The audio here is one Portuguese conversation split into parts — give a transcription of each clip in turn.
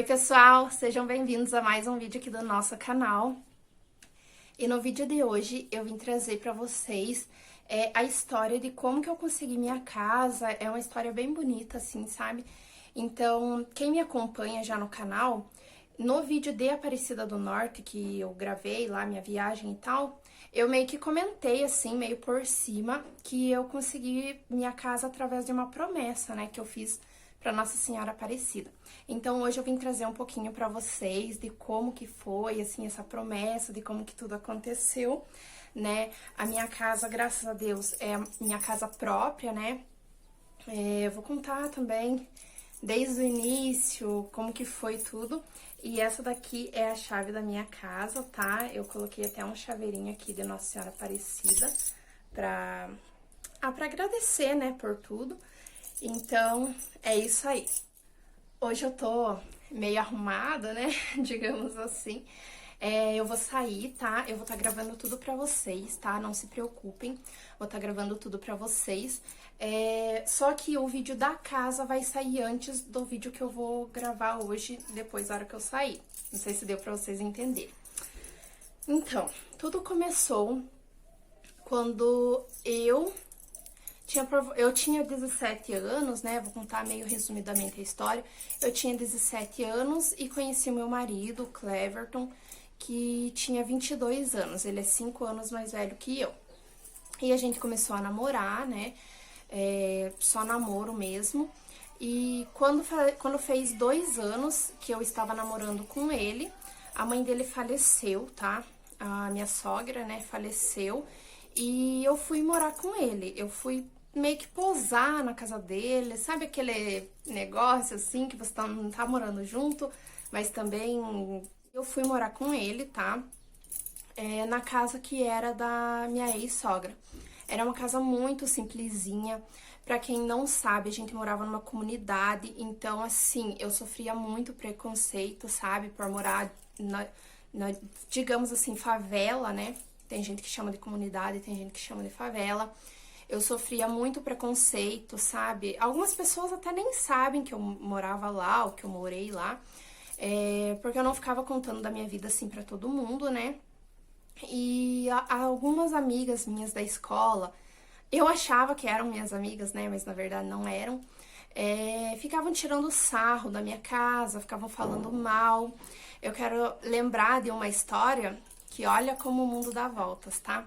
pessoal, sejam bem-vindos a mais um vídeo aqui do nosso canal. E no vídeo de hoje eu vim trazer pra vocês a história de como que eu consegui minha casa. É uma história bem bonita, assim, sabe? Então, quem me acompanha já no canal, no vídeo de Aparecida do Norte, que eu gravei lá, minha viagem e tal, eu meio que comentei, assim, meio por cima, que eu consegui minha casa através de uma promessa, né, que eu fiz para Nossa Senhora Aparecida. Então hoje eu vim trazer um pouquinho para vocês de como que foi, assim, essa promessa, de como que tudo aconteceu, né? A minha casa, graças a Deus, é a minha casa própria, né? Eu vou contar também desde o início como que foi tudo. E essa daqui é a chave da minha casa, tá? Eu coloquei até um chaveirinho aqui de Nossa Senhora Aparecida pra agradecer, né, por tudo. Então, é isso aí. Hoje eu tô meio arrumada, né? Digamos assim. Eu vou sair, tá? Eu vou estar gravando tudo pra vocês, tá? Não se preocupem. Vou estar gravando tudo pra vocês. Só que o vídeo da casa vai sair antes do vídeo que eu vou gravar hoje, depois da hora que eu sair. Não sei se deu pra vocês entenderem. Então, tudo começou quando eu tinha 17 anos, né? Vou contar meio resumidamente a história. Eu tinha 17 anos e conheci meu marido, Cleverton, que tinha 22 anos. Ele é 5 anos mais velho que eu. E a gente começou a namorar, né? Só namoro mesmo. E quando fez 2 anos que eu estava namorando com ele, a mãe dele faleceu, tá? A minha sogra, né, faleceu. E eu fui morar com ele. Eu fui meio que posar na casa dele, sabe aquele negócio assim que você não tá morando junto, mas também eu fui morar com ele, tá? Na casa que era da minha ex-sogra. Era uma casa muito simplesinha. Pra quem não sabe, a gente morava numa comunidade, então assim, eu sofria muito preconceito, sabe? Por morar digamos assim, favela, né? Tem gente que chama de comunidade, tem gente que chama de favela. Eu sofria muito preconceito, sabe? Algumas pessoas até nem sabem que eu morava lá, ou que eu morei lá, porque eu não ficava contando da minha vida assim pra todo mundo, né? E algumas amigas minhas da escola, eu achava que eram minhas amigas, né? Mas na verdade não eram. Ficavam tirando sarro da minha casa, ficavam falando mal. Eu quero lembrar de uma história que olha como o mundo dá voltas, tá?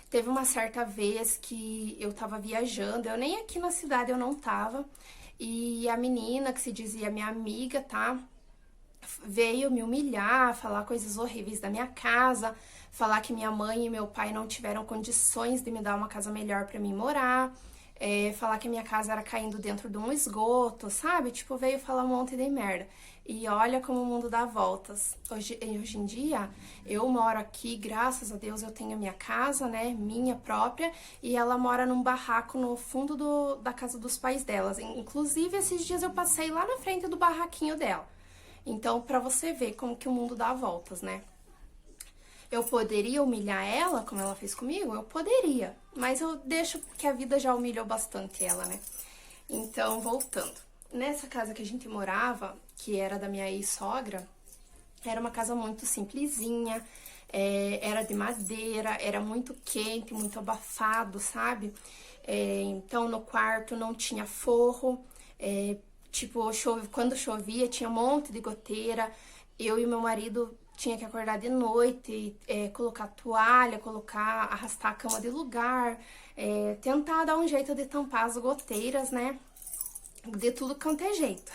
Teve uma certa vez que eu tava viajando, eu nem aqui na cidade eu não tava, e a menina que se dizia minha amiga, tá? Veio me humilhar, falar coisas horríveis da minha casa, falar que minha mãe e meu pai não tiveram condições de me dar uma casa melhor pra mim morar, falar que minha casa era caindo dentro de um esgoto, sabe? Tipo, veio falar um monte de merda. E olha como o mundo dá voltas. Hoje em dia, eu moro aqui, graças a Deus, eu tenho a minha casa, né? Minha própria. E ela mora num barraco no fundo da casa dos pais delas. Inclusive, esses dias eu passei lá na frente do barraquinho dela. Então, pra você ver como que o mundo dá voltas, né? Eu poderia humilhar ela, como ela fez comigo? Eu poderia. Mas eu deixo porque a vida já humilhou bastante ela, né? Então, voltando. Nessa casa que a gente morava, que era da minha ex-sogra, era uma casa muito simplesinha, era de madeira, era muito quente, muito abafado, sabe? Então, no quarto não tinha forro, tipo, quando chovia tinha um monte de goteira, eu e meu marido tinha que acordar de noite, colocar toalha, arrastar a cama de lugar, tentar dar um jeito de tampar as goteiras, né? De tudo quanto é jeito.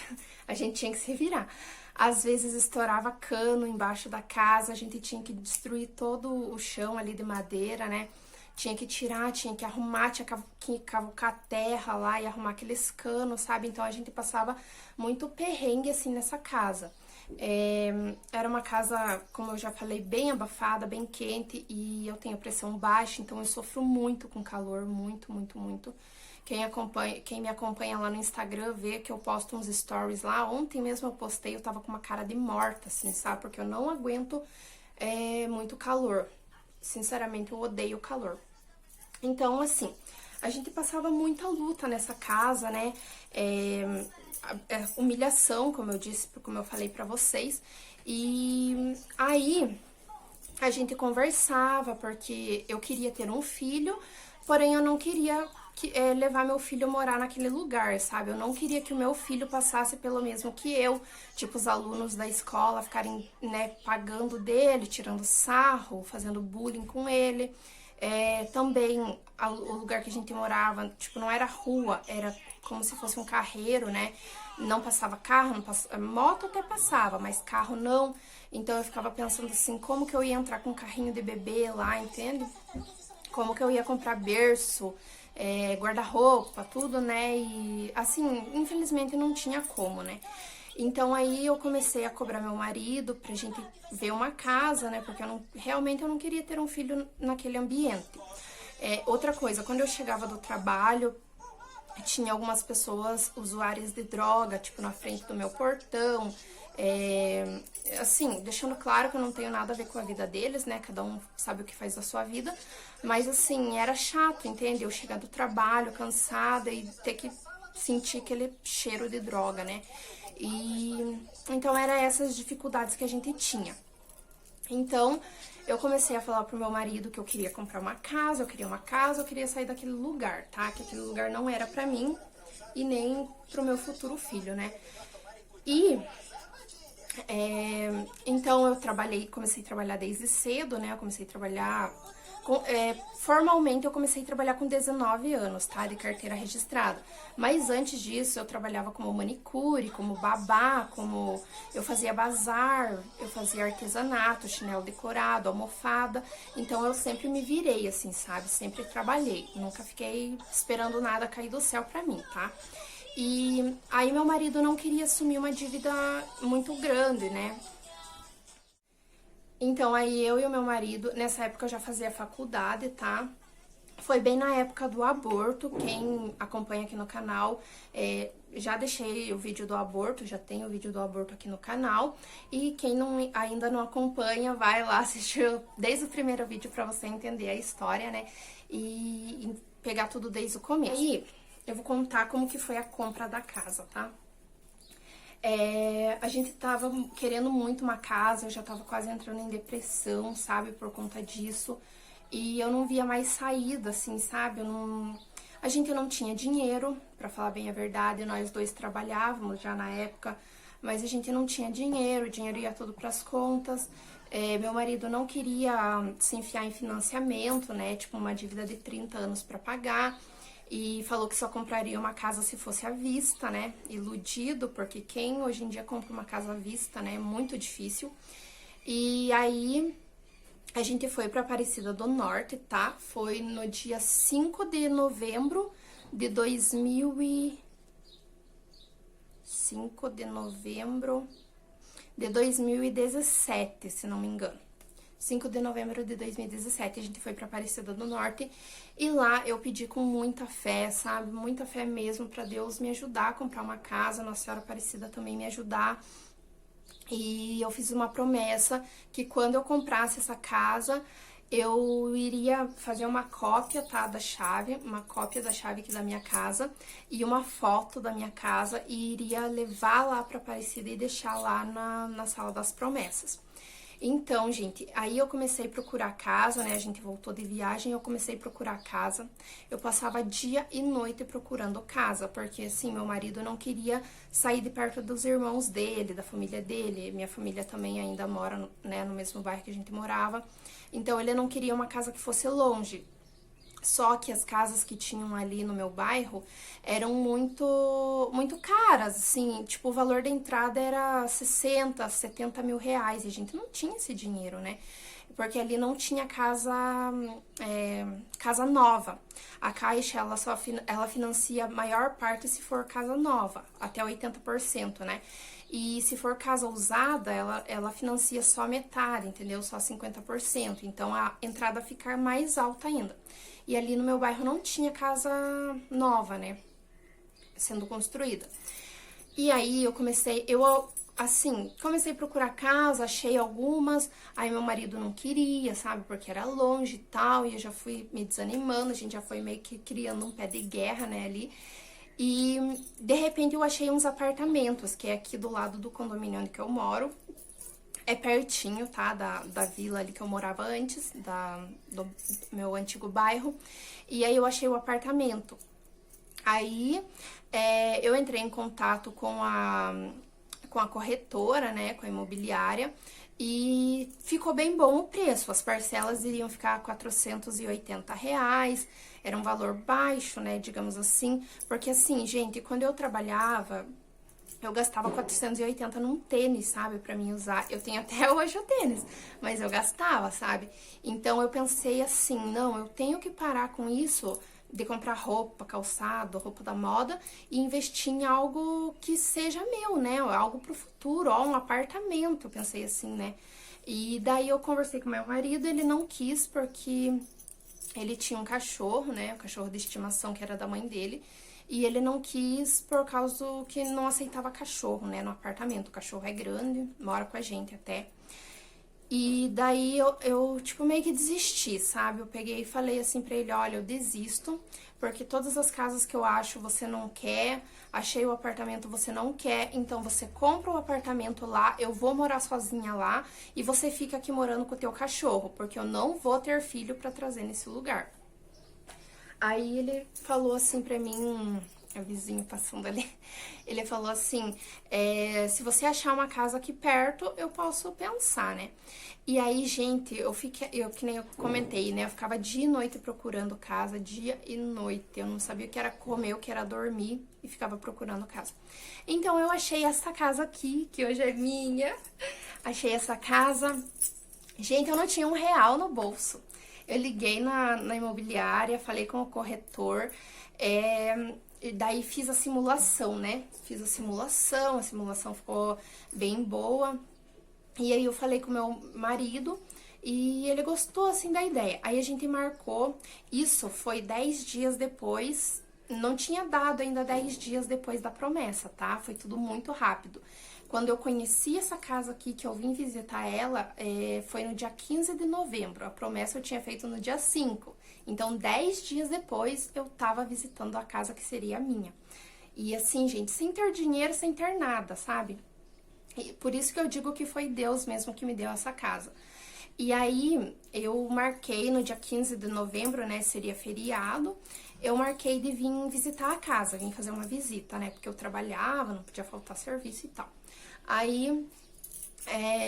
A gente tinha que se virar. Às vezes estourava cano embaixo da casa, a gente tinha que destruir todo o chão ali de madeira, né? Tinha que tirar, tinha que arrumar, tinha que cavucar terra lá e arrumar aqueles canos, sabe? Então a gente passava muito perrengue assim nessa casa. Era uma casa, como eu já falei, bem abafada, bem quente, e eu tenho pressão baixa, então eu sofro muito com calor, muito, muito, muito. Quem me acompanha lá no Instagram vê que eu posto uns stories lá. Ontem mesmo eu postei, eu tava com uma cara de morta, assim, sabe? Porque eu não aguento muito calor. Sinceramente, eu odeio calor. Então, assim, a gente passava muita luta nessa casa, né? humilhação, como eu disse, como eu falei pra vocês. E aí a gente conversava, porque eu queria ter um filho, porém eu não queria levar meu filho a morar naquele lugar, sabe? Eu não queria que o meu filho passasse pelo mesmo que eu, tipo, os alunos da escola ficarem, né, pagando dele, tirando sarro, fazendo bullying com ele. Também o lugar que a gente morava, tipo, não era rua, era como se fosse um carreiro, né? Não passava carro, não passava, moto até passava, mas carro não. Então eu ficava pensando assim, como que eu ia entrar com um carrinho de bebê lá, entende? Como que eu ia comprar berço, guarda-roupa, tudo, né? E assim, infelizmente não tinha como, né? Então aí eu comecei a cobrar meu marido pra gente ver uma casa, né? Porque realmente eu não queria ter um filho naquele ambiente. Outra coisa, quando eu chegava do trabalho, tinha algumas pessoas usuárias de droga, tipo, na frente do meu portão. Assim, deixando claro que eu não tenho nada a ver com a vida deles, né? Cada um sabe o que faz da sua vida. Mas, assim, era chato, entende? Eu chegar do trabalho cansada e ter que sentir aquele cheiro de droga, né? E então, eram essas dificuldades que a gente tinha. Então, eu comecei a falar pro meu marido que eu queria comprar uma casa, eu queria sair daquele lugar, tá? Que aquele lugar não era pra mim e nem pro meu futuro filho, né? E então eu comecei a trabalhar desde cedo, né? Eu comecei a trabalhar formalmente eu comecei a trabalhar com 19 anos, tá? De carteira registrada. Mas antes disso eu trabalhava como manicure, como babá, eu fazia bazar, eu fazia artesanato, chinelo decorado, almofada. Então eu sempre me virei assim, sabe? Sempre trabalhei. Nunca fiquei esperando nada cair do céu pra mim, tá? E aí meu marido não queria assumir uma dívida muito grande, né? Então aí eu e o meu marido, nessa época eu já fazia faculdade, tá? Foi bem na época do aborto, quem acompanha aqui no canal, já deixei o vídeo do aborto, já tem o vídeo do aborto aqui no canal. E quem ainda não acompanha, vai lá assistir desde o primeiro vídeo pra você entender a história, né? E pegar tudo desde o começo. E eu vou contar como que foi a compra da casa, tá? A gente tava querendo muito uma casa, eu já tava quase entrando em depressão, sabe, por conta disso. E eu não via mais saída, assim, sabe? A gente não tinha dinheiro, pra falar bem a verdade, nós dois trabalhávamos já na época, mas a gente não tinha dinheiro, o dinheiro ia tudo pras contas. Meu marido não queria se enfiar em financiamento, né? Tipo, uma dívida de 30 anos pra pagar. E falou que só compraria uma casa se fosse à vista, né? Iludido, porque quem hoje em dia compra uma casa à vista, né? É muito difícil. E aí a gente foi pra Aparecida do Norte, tá? Foi no dia 5 de novembro de 2017, se não me engano. 5 de novembro de 2017, a gente foi pra Aparecida do Norte e lá eu pedi com muita fé, sabe? Muita fé mesmo pra Deus me ajudar a comprar uma casa, Nossa Senhora Aparecida também me ajudar. E eu fiz uma promessa que quando eu comprasse essa casa, eu iria fazer uma cópia, tá, da chave, uma cópia da chave aqui da minha casa e uma foto da minha casa e iria levar lá pra Aparecida e deixar lá na sala das promessas. Então, gente, aí eu comecei a procurar casa, né? A gente voltou de viagem, eu comecei a procurar casa. Eu passava dia e noite procurando casa, porque assim, meu marido não queria sair de perto dos irmãos dele, da família dele. Minha família também ainda mora, né, no mesmo bairro que a gente morava. Então, ele não queria uma casa que fosse longe. Só que as casas que tinham ali no meu bairro eram muito caras, assim, tipo, o valor da entrada era 60, 70 mil reais, e a gente não tinha esse dinheiro, né? Porque ali não tinha casa nova. A Caixa, ela financia a maior parte se for casa nova, até 80%, né? E se for casa usada, ela financia só metade, entendeu? Só 50%. Então, a entrada fica mais alta ainda. E ali no meu bairro não tinha casa nova, né? Sendo construída. E aí eu comecei a procurar casa, achei algumas, aí meu marido não queria, sabe? Porque era longe e tal, e eu já fui me desanimando, a gente já foi meio que criando um pé de guerra, né, ali. E de repente eu achei uns apartamentos, que é aqui do lado do condomínio onde que eu moro. É pertinho, tá? Da vila ali que eu morava antes, do meu antigo bairro. E aí eu achei o apartamento. Aí eu entrei em contato com a corretora, né? Com a imobiliária. E ficou bem bom o preço. As parcelas iriam ficar R$ 480. Era um valor baixo, né? Digamos assim. Porque assim, gente, quando eu trabalhava, eu gastava 480 num tênis, sabe, pra mim usar. Eu tenho até hoje o tênis, mas eu gastava, sabe? Então eu pensei assim, não, eu tenho que parar com isso de comprar roupa, calçado, roupa da moda e investir em algo que seja meu, né? Algo pro futuro, ó, um apartamento, eu pensei assim, né? E daí eu conversei com meu marido, ele não quis porque ele tinha um cachorro, né? Um cachorro de estimação que era da mãe dele. E ele não quis por causa que não aceitava cachorro, né? No apartamento. O cachorro é grande, mora com a gente até. E daí tipo, meio que desisti, sabe? Eu peguei e falei assim pra ele, olha, eu desisto, porque todas as casas que eu acho você não quer, achei o apartamento você não quer, então você compra o apartamento lá, eu vou morar sozinha lá, e você fica aqui morando com o teu cachorro, porque eu não vou ter filho pra trazer nesse lugar. Aí ele falou assim pra mim, é o vizinho passando ali, ele falou assim, se você achar uma casa aqui perto, eu posso pensar, né? E aí, gente, que nem eu comentei, né? Eu ficava dia e noite procurando casa, dia e noite. Eu não sabia o que era comer, o que era dormir e ficava procurando casa. Então eu achei essa casa aqui, que hoje é minha. Achei essa casa. Gente, eu não tinha R$ 1 no bolso. Eu liguei na imobiliária, falei com o corretor, e daí fiz a simulação, né? Fiz a simulação ficou bem boa. E aí eu falei com meu marido e ele gostou, assim, da ideia. Aí a gente marcou, isso foi 10 dias depois, não tinha dado ainda 10 dias depois da promessa, tá? Foi tudo muito rápido. Quando eu conheci essa casa aqui, que eu vim visitar ela, foi no dia 15 de novembro. A promessa eu tinha feito no dia 5. Então, 10 dias depois, eu tava visitando a casa que seria a minha. E assim, gente, sem ter dinheiro, sem ter nada, sabe? E por isso que eu digo que foi Deus mesmo que me deu essa casa. E aí, eu marquei no dia 15 de novembro, né, seria feriado, eu marquei de vir visitar a casa, vim fazer uma visita, né, porque eu trabalhava, não podia faltar serviço e tal. Aí,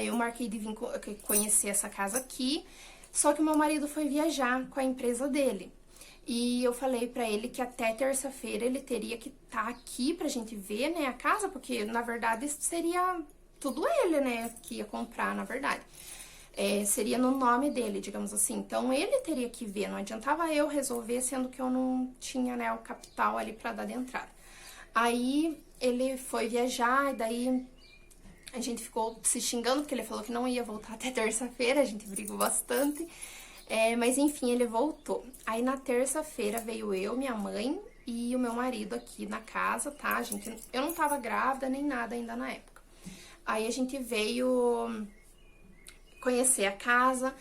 eu marquei de vir conhecer essa casa aqui, só que o meu marido foi viajar com a empresa dele. E eu falei pra ele que até terça-feira ele teria que estar aqui pra gente ver, né, a casa, porque na verdade seria tudo ele, né, que ia comprar, na verdade. Seria no nome dele, digamos assim. Então ele teria que ver, não adiantava eu resolver, sendo que eu não tinha, né, o capital ali pra dar de entrada. Aí ele foi viajar e daí a gente ficou se xingando porque ele falou que não ia voltar até terça-feira, a gente brigou bastante. Mas enfim, ele voltou. Aí na terça-feira veio eu, minha mãe e o meu marido aqui na casa, tá, gente? Eu não tava grávida nem nada ainda na época. Aí a gente veio conhecer a casa.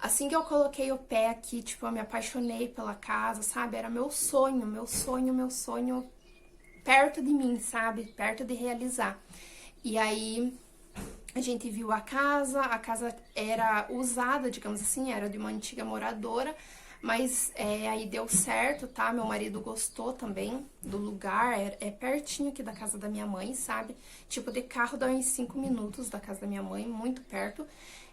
Assim que eu coloquei o pé aqui, tipo, eu me apaixonei pela casa, sabe? Era meu sonho, meu sonho, meu sonho perto de mim, sabe? Perto de realizar. E aí a gente viu a casa era usada, digamos assim, era de uma antiga moradora, mas aí deu certo, tá? Meu marido gostou também do lugar, é pertinho aqui da casa da minha mãe, sabe? Tipo, de carro dá uns 5 minutos da casa da minha mãe, muito perto.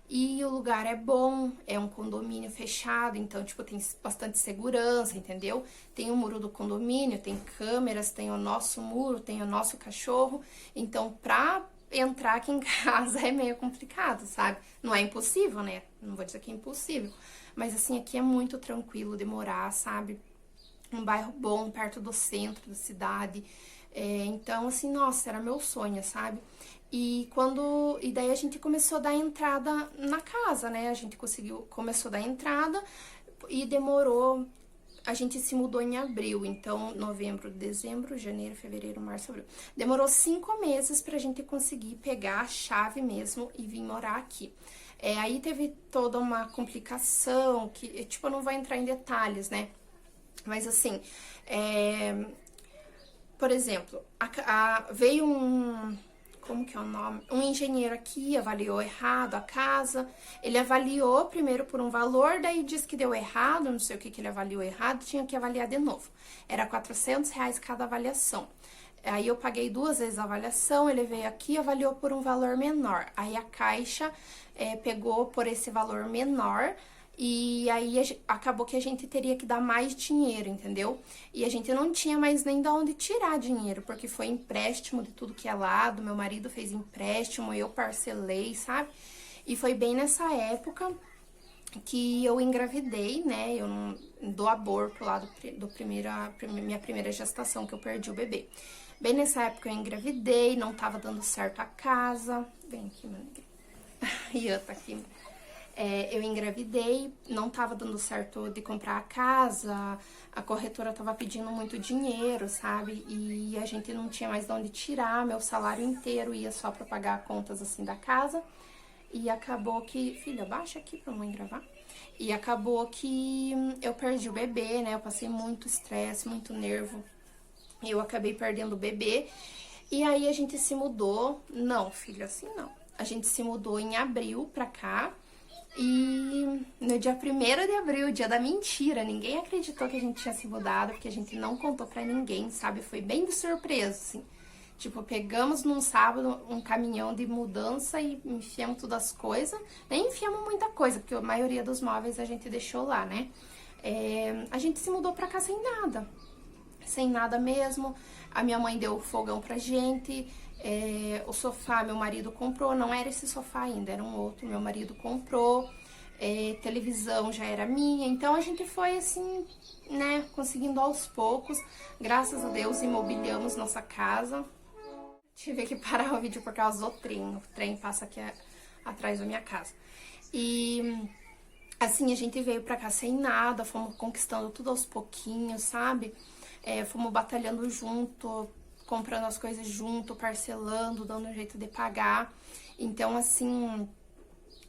E o lugar é bom, é um condomínio fechado, então, tipo, tem bastante segurança, entendeu? Tem o muro do condomínio, tem câmeras, tem o nosso muro, tem o nosso cachorro. Então, pra entrar aqui em casa é meio complicado, sabe? Não é impossível, né? Não vou dizer que é impossível. Mas, assim, aqui é muito tranquilo de morar, sabe? Um bairro bom, perto do centro da cidade. Então, assim, nossa, era meu sonho, sabe? E daí a gente começou a dar entrada na casa, né? A gente começou a dar entrada e demorou. A gente se mudou em abril, então novembro, dezembro, janeiro, fevereiro, março, abril. Demorou 5 meses pra gente conseguir pegar a chave mesmo e vir morar aqui. Aí teve toda uma complicação que, tipo, eu não vou entrar em detalhes, né? Mas assim, por exemplo, veio um, como que é o nome? Um engenheiro aqui, avaliou errado a casa. Ele avaliou primeiro por um valor, daí disse que deu errado, não sei o que que ele avaliou errado, tinha que avaliar de novo. Era R$ 400 cada avaliação. Aí eu paguei 2 vezes a avaliação, ele veio aqui e avaliou por um valor menor. Aí a Caixa pegou por esse valor menor e aí acabou que a gente teria que dar mais dinheiro, entendeu? E a gente não tinha mais nem de onde tirar dinheiro, porque foi empréstimo de tudo que é lado, meu marido fez empréstimo, eu parcelei, sabe? E foi bem nessa época que eu engravidei, né? Eu não, do aborto lá minha primeira gestação, que eu perdi o bebê. Bem nessa época eu engravidei, não tava dando certo a casa. Vem aqui, meu negro. E eu tá aqui. Eu engravidei, não tava dando certo de comprar a casa, a corretora tava pedindo muito dinheiro, sabe? E a gente não tinha mais de onde tirar, meu salário inteiro ia só pra pagar contas assim da casa. E acabou que... Filha, baixa aqui pra mãe gravar. E acabou que eu perdi o bebê, né? Eu passei muito estresse, muito nervo. Eu acabei perdendo o bebê. E aí a gente se mudou. Não, filha, assim não. A gente se mudou em abril pra cá. E no dia 1º de abril, dia da mentira, ninguém acreditou que a gente tinha se mudado, porque a gente não contou pra ninguém, sabe? Foi bem de surpresa, assim. Tipo, pegamos num sábado um caminhão de mudança e enfiamos todas as coisas. Nem enfiamos muita coisa, porque a maioria dos móveis a gente deixou lá, né? A gente se mudou pra cá sem nada. Sem nada mesmo. A minha mãe deu o fogão pra gente. O sofá meu marido comprou. Não era esse sofá ainda, era um outro. Meu marido comprou. Televisão já era minha. Então a gente foi assim, né? Conseguindo aos poucos. Graças a Deus imobiliamos nossa casa. Tive que parar o vídeo por causa do trem. O trem passa aqui atrás da minha casa. E assim, a gente veio pra cá sem nada, fomos conquistando tudo aos pouquinhos, sabe? Fomos batalhando junto, comprando as coisas junto, parcelando, dando um jeito de pagar. Então, assim,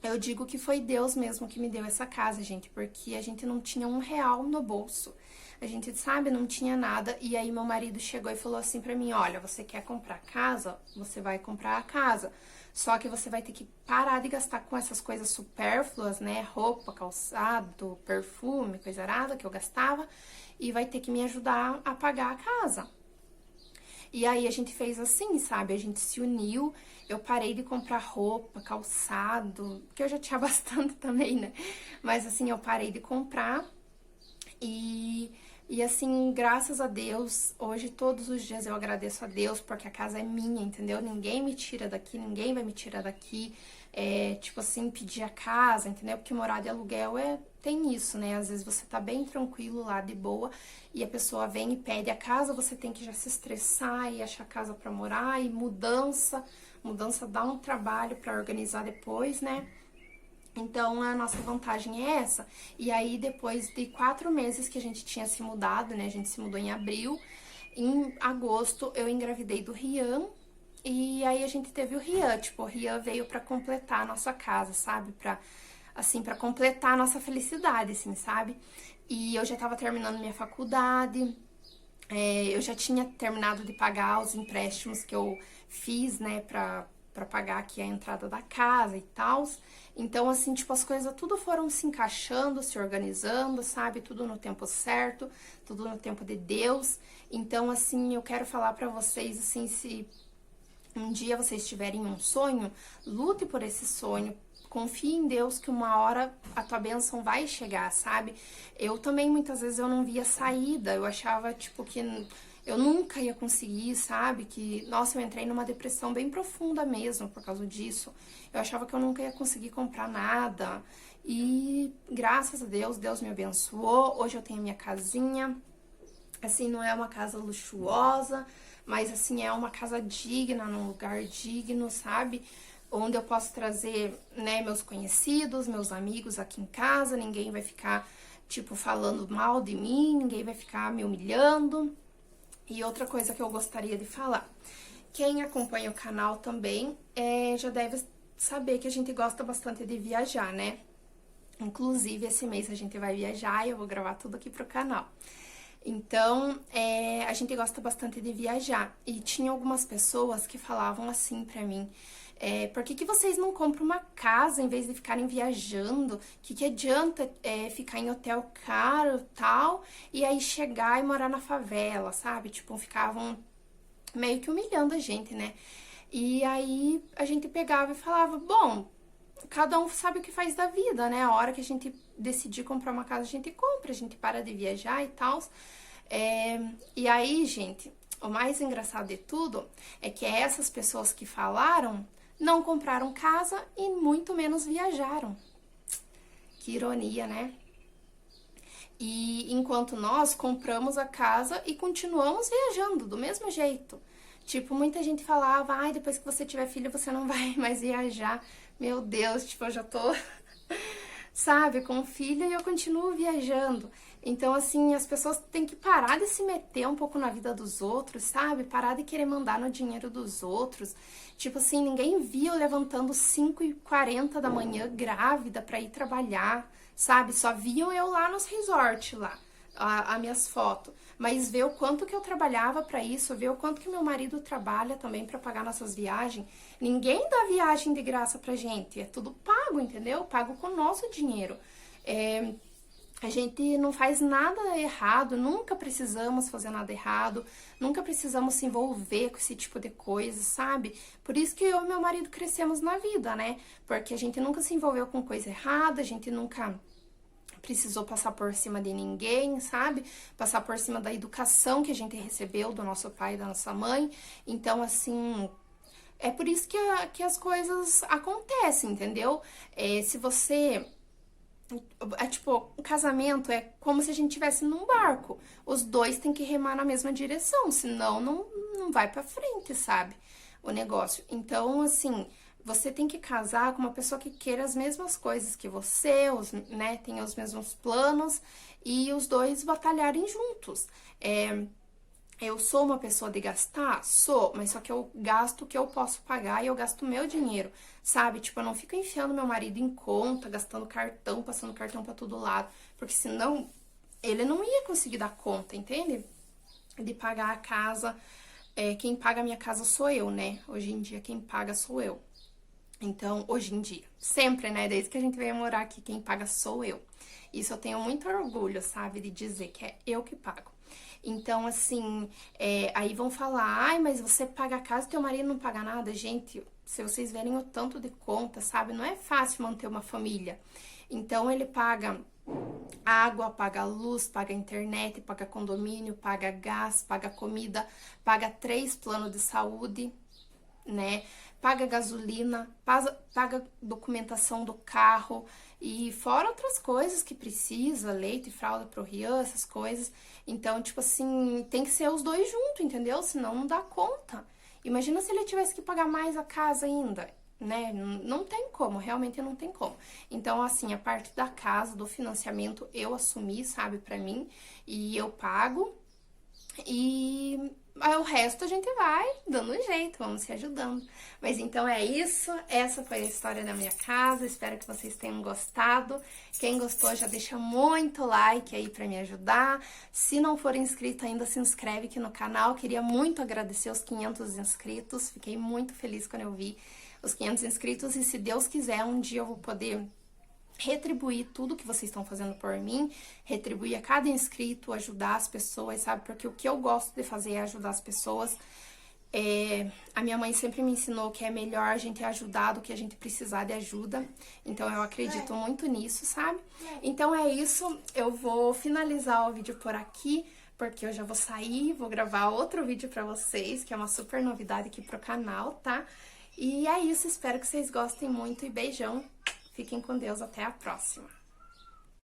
eu digo que foi Deus mesmo que me deu essa casa, gente, porque a gente não tinha R$ 1 no bolso. A gente, sabe, não tinha nada. E aí meu marido chegou e falou assim pra mim, olha, você quer comprar casa? Você vai comprar a casa. Só que você vai ter que parar de gastar com essas coisas supérfluas, né? Roupa, calçado, perfume, coisa arada que eu gastava. E vai ter que me ajudar a pagar a casa. E aí a gente fez assim, sabe? A gente se uniu, eu parei de comprar roupa, calçado, que eu já tinha bastante também, né? Mas assim, eu parei de comprar e assim, graças a Deus, hoje todos os dias eu agradeço a Deus porque a casa é minha, entendeu? Ninguém me tira daqui, ninguém vai me tirar daqui. Tipo assim, pedir a casa, entendeu? Porque morar de aluguel tem isso, né? Às vezes você tá bem tranquilo lá, de boa, e a pessoa vem e pede a casa, você tem que já se estressar e achar casa pra morar, e mudança dá um trabalho pra organizar depois, né? Então, a nossa vantagem é essa. E aí, depois de 4 meses que a gente tinha se mudado, né? A gente se mudou em abril. Em agosto, eu engravidei do Rian. E aí, a gente teve o Rian. Tipo, o Rian veio pra completar a nossa casa, sabe? Pra completar a nossa felicidade, assim, sabe? E eu já tava terminando minha faculdade. Eu já tinha terminado de pagar os empréstimos que eu fiz, né? Pra pagar aqui a entrada da casa e tal. Então, assim, tipo, as coisas tudo foram se encaixando, se organizando, sabe? Tudo no tempo certo, tudo no tempo de Deus. Então, assim, eu quero falar pra vocês, assim, se um dia vocês tiverem um sonho, lute por esse sonho. Confie em Deus que uma hora a tua bênção vai chegar, sabe? Eu também, muitas vezes, eu não via saída. Eu achava, tipo, que eu nunca ia conseguir, sabe? Que, nossa, eu entrei numa depressão bem profunda mesmo por causa disso. Eu achava que eu nunca ia conseguir comprar nada. E, graças a Deus, Deus me abençoou. Hoje eu tenho a minha casinha. Assim, não é uma casa luxuosa, mas, assim, é uma casa digna, num lugar digno, sabe? Onde eu posso trazer, né, meus conhecidos, meus amigos aqui em casa. Ninguém vai ficar, tipo, falando mal de mim. Ninguém vai ficar me humilhando. E outra coisa que eu gostaria de falar, quem acompanha o canal também já deve saber que a gente gosta bastante de viajar, né? Inclusive, esse mês a gente vai viajar e eu vou gravar tudo aqui pro canal. Então, a gente gosta bastante de viajar. E tinha algumas pessoas que falavam assim pra mim: por que vocês não compram uma casa em vez de ficarem viajando? Que adianta ficar em hotel caro e tal, e aí chegar e morar na favela, sabe? Tipo, ficavam meio que humilhando a gente, né? E aí a gente pegava e falava: bom, cada um sabe o que faz da vida, né? A hora que a gente decidir comprar uma casa, a gente compra, a gente para de viajar e tal. E aí, gente, o mais engraçado de tudo é que essas pessoas que falaram não compraram casa e muito menos viajaram. Que ironia, né? E enquanto nós compramos a casa e continuamos viajando do mesmo jeito. Tipo, muita gente falava: ai, depois que você tiver filho, você não vai mais viajar. Meu Deus, tipo, eu já tô, sabe, com filho e eu continuo viajando. Então, assim, as pessoas têm que parar de se meter um pouco na vida dos outros, sabe? Parar de querer mandar no dinheiro dos outros. Tipo assim, ninguém viu eu levantando 5h40 da manhã grávida pra ir trabalhar, sabe? Só viam eu lá nos resorts lá, as minhas fotos. Mas ver o quanto que eu trabalhava pra isso, ver o quanto que meu marido trabalha também pra pagar nossas viagens. Ninguém dá viagem de graça pra gente, é tudo pago, entendeu? Pago com o nosso dinheiro. A gente não faz nada errado, nunca precisamos fazer nada errado, nunca precisamos se envolver com esse tipo de coisa, sabe? Por isso que eu e meu marido crescemos na vida, né? Porque a gente nunca se envolveu com coisa errada, a gente nunca precisou passar por cima de ninguém, sabe? Passar por cima da educação que a gente recebeu do nosso pai e da nossa mãe. Então, assim, é por isso que as coisas acontecem, entendeu? Se você... tipo, um casamento é como se a gente estivesse num barco. Os dois têm que remar na mesma direção, senão não vai pra frente, sabe? O negócio. Então, assim, você tem que casar com uma pessoa que queira as mesmas coisas que você, né? Tenha os mesmos planos e os dois batalharem juntos. Eu sou uma pessoa de gastar? Sou, mas só que eu gasto o que eu posso pagar e eu gasto o meu dinheiro, sabe? Tipo, eu não fico enfiando meu marido em conta, gastando cartão, passando cartão pra todo lado, porque senão ele não ia conseguir dar conta, entende? De pagar a casa. Quem paga a minha casa sou eu, né? Hoje em dia quem paga sou eu. Então, hoje em dia, sempre, né? Desde que a gente veio morar aqui, quem paga sou eu. Isso eu tenho muito orgulho, sabe? De dizer que é eu que pago. Então, assim, aí vão falar: ai, mas você paga a casa e teu marido não paga nada. Gente, se vocês verem o tanto de conta, sabe? Não é fácil manter uma família. Então, ele paga água, paga luz, paga internet, paga condomínio, paga gás, paga comida, paga 3 planos de saúde, né? Paga gasolina, paga documentação do carro e fora outras coisas que precisa, leite, fralda pro Rian, essas coisas. Então, tipo assim, tem que ser os dois juntos, entendeu? Senão não dá conta. Imagina se ele tivesse que pagar mais a casa ainda, né? Não tem como, realmente não tem como. Então, assim, a parte da casa, do financiamento, eu assumi, sabe, pra mim, e eu pago. E o resto a gente vai dando um jeito, vamos se ajudando. Mas então é isso, essa foi a história da minha casa, espero que vocês tenham gostado. Quem gostou já deixa muito like aí pra me ajudar. Se não for inscrito ainda, se inscreve aqui no canal. Queria muito agradecer os 500 inscritos, fiquei muito feliz quando eu vi os 500 inscritos. E se Deus quiser, um dia eu vou poder retribuir tudo que vocês estão fazendo por mim, retribuir a cada inscrito, ajudar as pessoas, sabe? Porque o que eu gosto de fazer é ajudar as pessoas. A minha mãe sempre me ensinou que é melhor a gente ajudar do que a gente precisar de ajuda. Então eu acredito muito nisso, sabe? Então é isso, eu vou finalizar o vídeo por aqui, porque eu já vou sair, vou gravar outro vídeo pra vocês, que é uma super novidade aqui pro canal, tá? E é isso, espero que vocês gostem muito e beijão. Fiquem com Deus, até a próxima!